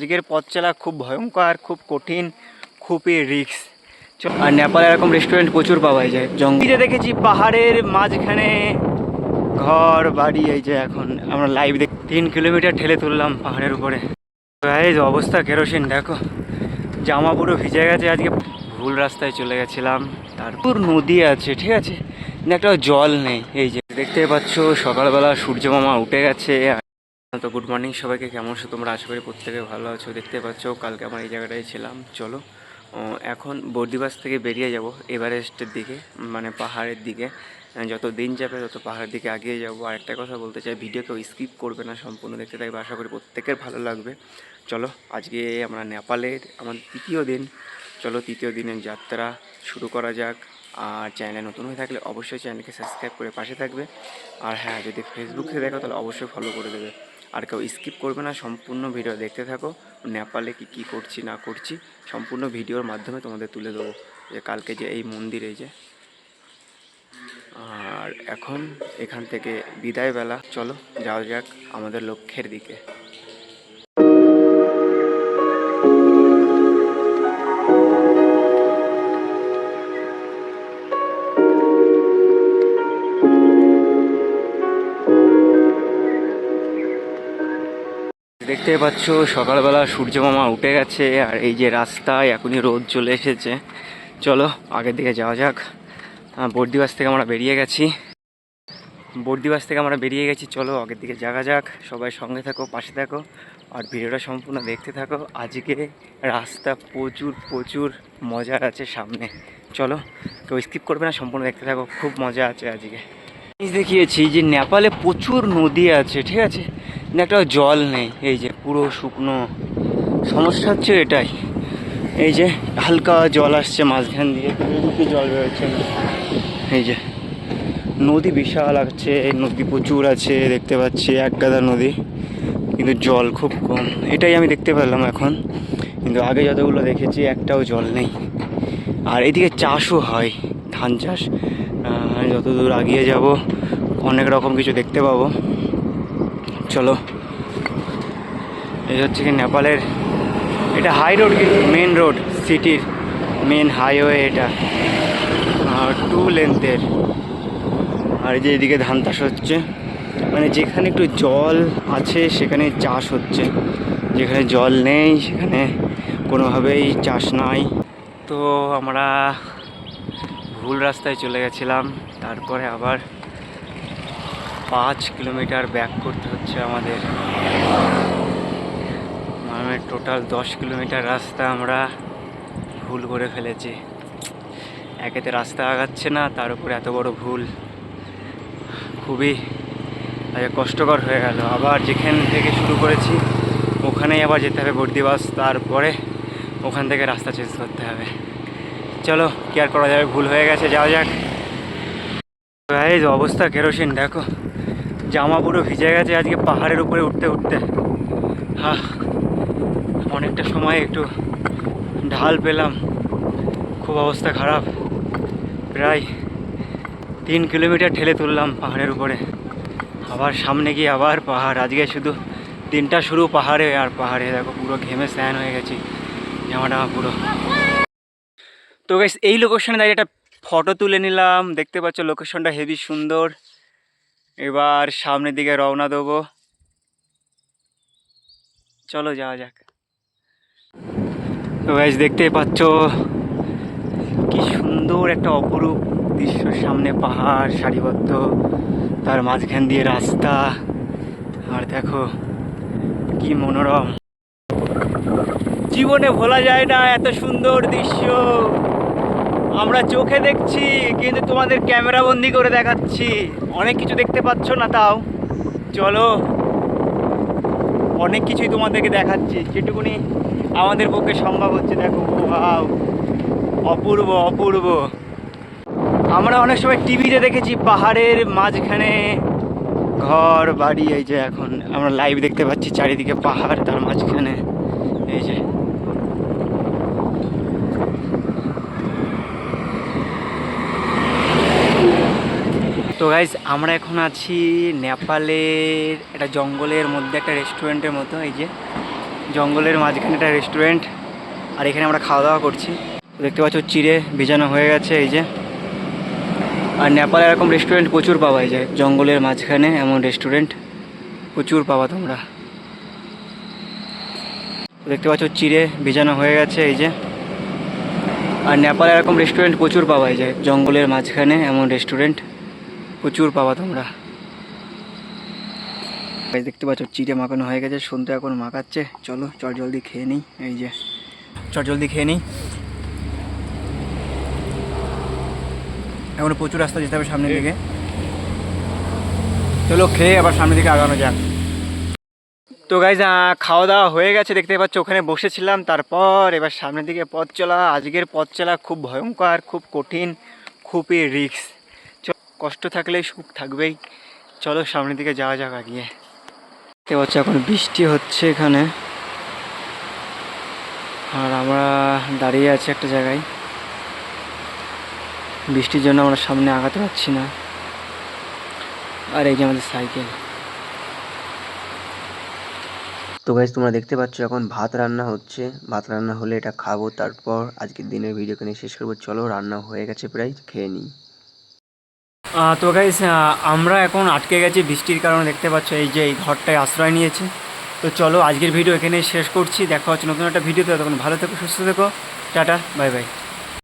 আজকের পথ চলা খুব ভয়ঙ্কর, খুব কঠিন, খুবই রিস্ক। আর নেপালে এরকম রেস্টুরেন্ট প্রচুর পাওয়া যায়। জঙ্গলে দেখেছি পাহাড়ের মাঝখানে ঘর বাড়ি। এই যে এখন আমরা লাইভ 3 কিলোমিটার ঠেলে তুললাম পাহাড়ের উপরে। এই যে অবস্থা কেরোসিন, দেখো জামা পুরো ভিজে গেছে। আজকে ভুল রাস্তায় চলে গেছিলাম। তারপর নদী আছে, ঠিক আছে, একটা জল নেই। এই যে দেখতে পাচ্ছ সকালবেলা সূর্য মামা উঠে গেছে। তো গুড মর্নিং সবাইকে, কেমন আছো তোমরা? আশা করি প্রত্যেকে ভালো আছো। দেখতে পাচ্ছ কালকে আমার এই জায়গাটায় ছিলাম। চলো এখন বর্দিবাস থেকে বেরিয়ে যাব এভারেস্টের দিকে, মানে পাহাড়ের দিকে। যত দিন যাবে তত পাহাড়ের দিকে এগিয়ে যাবো। আর একটা কথা বলতে চাই, ভিডিও কেউ স্কিপ করবে না, সম্পূর্ণ দেখতে থাকবে। আশা করি প্রত্যেকের ভালো লাগবে। চলো আজকে আমরা নেপালের আমাদের তৃতীয় দিন। চলো তৃতীয় দিনের যাত্রা শুরু করা যাক। আর চ্যানেলে নতুন হয়ে থাকলে অবশ্যই চ্যানেলকে সাবস্ক্রাইব করে পাশে থাকবে। আর হ্যাঁ, যদি ফেসবুক থেকে দেখো তাহলে অবশ্যই ফলো করে দেবে। আর কেউ স্কিপ করবে না, সম্পূর্ণ ভিডিও দেখতে থাকো। নেপালে কী করছি না করছি সম্পূর্ণ ভিডিওর মাধ্যমে তোমাদের তুলে দেবো। যে কালকে যে এই মন্দির, এই যে। আর এখন এখান থেকে বিদায়বেলা, চলো যাওয়া যাক আমাদের লক্ষ্যের দিকে। দেখতে পাচ্ছ সকালবেলা সূর্য মামা উঠে গেছে। আর এই যে রাস্তায় এখনই রোদ চলে এসেছে। চলো আগের দিকে যাওয়া যাক। বর্দিবাস থেকে আমরা বেরিয়ে গেছি। চলো আগের দিকে যাওয়া যাক। সবাই সঙ্গে থাকো, পাশে থাকো, আর ভিডিওটা সম্পূর্ণ দেখতে থাকো। আজকে রাস্তা প্রচুর মজার আছে সামনে। চলো কেউ স্কিপ করবে না, সম্পূর্ণ দেখতে থাকো, খুব মজা আছে আজকে। দেখিয়েছি যে নেপালে প্রচুর নদী আছে, ঠিক আছে, একটা জল নেই। এই যে পুরো শুকনো। সমস্যা হচ্ছে এটাই, এই যে হালকা জল আসছে মাঝখান দিয়ে, জল বেরোচ্ছে না। এই যে নদী বিশাল আছে, নদী প্রচুর আছে, দেখতে পাচ্ছি এক গাদা নদী, কিন্তু জল খুব কম। এটাই আমি দেখতে পেলাম এখন, কিন্তু আগে যতগুলো দেখেছি একটাও জল নেই। আর এদিকে চাষও হয়, ধান চাষ। যতদূর এগিয়ে যাব অনেক রকম কিছু দেখতে পাবো। চলো, এই হচ্ছে কি নেপালের, এটা হাই রোড, কিন্তু মেন রোড, সিটির মেন হাইওয়ে এটা, 2 লেন্থের। আর এই যে এদিকে ধান চাষ হচ্ছে, মানে যেখানে একটু জল আছে সেখানে চাষ হচ্ছে, যেখানে জল নেই সেখানে কোনোভাবেই চাষ নাই। তো আমরা ভুল রাস্তায় চলে গেছিলাম, তারপরে আবার 5 কিলোমিটার ব্যাক করতে হচ্ছে আমাদের। মানে টোটাল 10 কিলোমিটার রাস্তা আমরা ভুল করে ফেলেছি। একেতে রাস্তা আগাচ্ছে না, তার উপরে এত বড় ভুল, খুবই কষ্টকর হয়ে গেল। আবার যেখান থেকে শুরু করেছি ওখানেই আবার যেতে হবে বর্দিবাস, তারপরে ওখান থেকে রাস্তা চেঞ্জ করতে হবে। চলো কি আর করা যাবে, ভুল হয়ে গেছে, যাওয়া যাক। এই যে অবস্থা কেরোসিন, দেখো জামা পুরো ভিজে গেছে আজকে পাহাড়ের উপরে উঠতে উঠতে। অনেকটা সময় একটু ঢাল পেলাম, খুব অবস্থা খারাপ। প্রায় 3 কিলোমিটার ঠেলে তুললাম পাহাড়ের উপরে। আবার সামনে গিয়ে আবার পাহাড়। আজকে শুধু দিনটা শুরু পাহাড়ে, আর পাহাড়ে দেখো পুরো ঘেমে স্নান হয়ে গেছি, জামাটা পুরো। তো গাইস এই লোকেশনে দাঁড়িয়ে একটা ফটো তুলে নিলাম। দেখতে পাচ্ছ লোকেশনটা হেভি সুন্দর। এবার সামনের দিকে রওনা দেবো, চলো যাওয়া যাক। তো গাইস দেখতেই পাচ্ছ কি সুন্দর একটা অপরূপ দৃশ্য, সামনে পাহাড় সারিবদ্ধ, তার মাঝখান দিয়ে রাস্তা, আর দেখো কি মনোরম। জীবনে ভোলা যায় না এত সুন্দর দৃশ্য। আমরা চোখে দেখছি, কিন্তু তোমাদের ক্যামেরা বন্দি করে দেখাচ্ছি, অনেক কিছু দেখতে পাচ্ছ না তাও। চলো অনেক কিছুই তোমাদেরকে দেখাচ্ছি, যেটুকুনি আমাদের পক্ষে সম্ভব হচ্ছে। দেখো ওয়াও, অপূর্ব অপূর্ব। আমরা অনেক সময় টিভিতে দেখেছি পাহাড়ের মাঝখানে ঘর বাড়ি। এই যে এখন আমরা লাইভ দেখতে পাচ্ছি চারিদিকে পাহাড়, তার মাঝখানে এই যে। তো গাইজ আমরা এখন আছি নেপালের একটা জঙ্গলের মধ্যে একটা রেস্টুরেন্টের মতো। এই যে জঙ্গলের মাঝখানে একটা রেস্টুরেন্ট, আর এখানে আমরা খাওয়া দাওয়া করছি। দেখতে পাচ্ছ চিড়ে ভেজানো হয়ে গেছে এই যে। আর নেপালে এরকম রেস্টুরেন্ট প্রচুর পাওয়া যায়, জঙ্গলের মাঝখানে এমন রেস্টুরেন্ট প্রচুর পাওয়া তোমরা। দেখতে পাচ্ছ চিড়ে ভেজানো হয়ে গেছে এই যে। আর নেপালে এরকম রেস্টুরেন্ট প্রচুর পাওয়া যায়, জঙ্গলের মাঝখানে এমন রেস্টুরেন্ট প্রচুর পাওয়া তোমরা। দেখতে পাচ্ছ চিড়ে মাখানো হয়ে গেছে, সন্ধ্যা এখন মাখাচ্ছে। চলো চট জলদি খেয়ে নিই, এই যে চট জলদি খেয়ে নিই। এখন প্রচুর রাস্তা যেতে হবে সামনের দিকে, চলো খেয়ে আবার সামনের দিকে আগানো যাক। তো গাইজ খাওয়া দাওয়া হয়ে গেছে, দেখতে পাচ্ছ ওখানে বসেছিলাম। তারপর এবার সামনের দিকে পথ চলা। আজকের পথ চলা খুব ভয়ঙ্কর, খুব কঠিন, খুবই রিস্ক। কষ্ট থাকলেই সুখ থাকবেই। চলো সামনের দিকে যাওয়া যাক আগিয়ে। দেখতে পাচ্ছ এখন বৃষ্টি হচ্ছে এখানে, আর আমরা দাঁড়িয়ে আছি একটা জায়গায়। বৃষ্টির জন্য আমরা সামনে আগাতে পারছি না। আর এই যে আমাদের সাইকেল। তো গাইজ তোমরা দেখতে পাচ্ছ এখন ভাত রান্না হচ্ছে। ভাত রান্না হলে এটা খাবো, তারপর আজকের দিনের ভিডিও এখানে শেষ করবো। চলো রান্না হয়ে গেছে প্রায়, খেয়ে নিই। তো গাইস আমরা এখন আটকে গেছি বৃষ্টির কারণে। দেখতে পাচ্ছ এই যে এই ঘরটায় আশ্রয় নিয়েছি। তো চলো আজকের ভিডিও এখানেই শেষ করছি। দেখা হচ্ছে নতুন একটা ভিডিওতে। তখন ভালো থেকো, সুস্থ থেকো, টাটা, বাই বাই।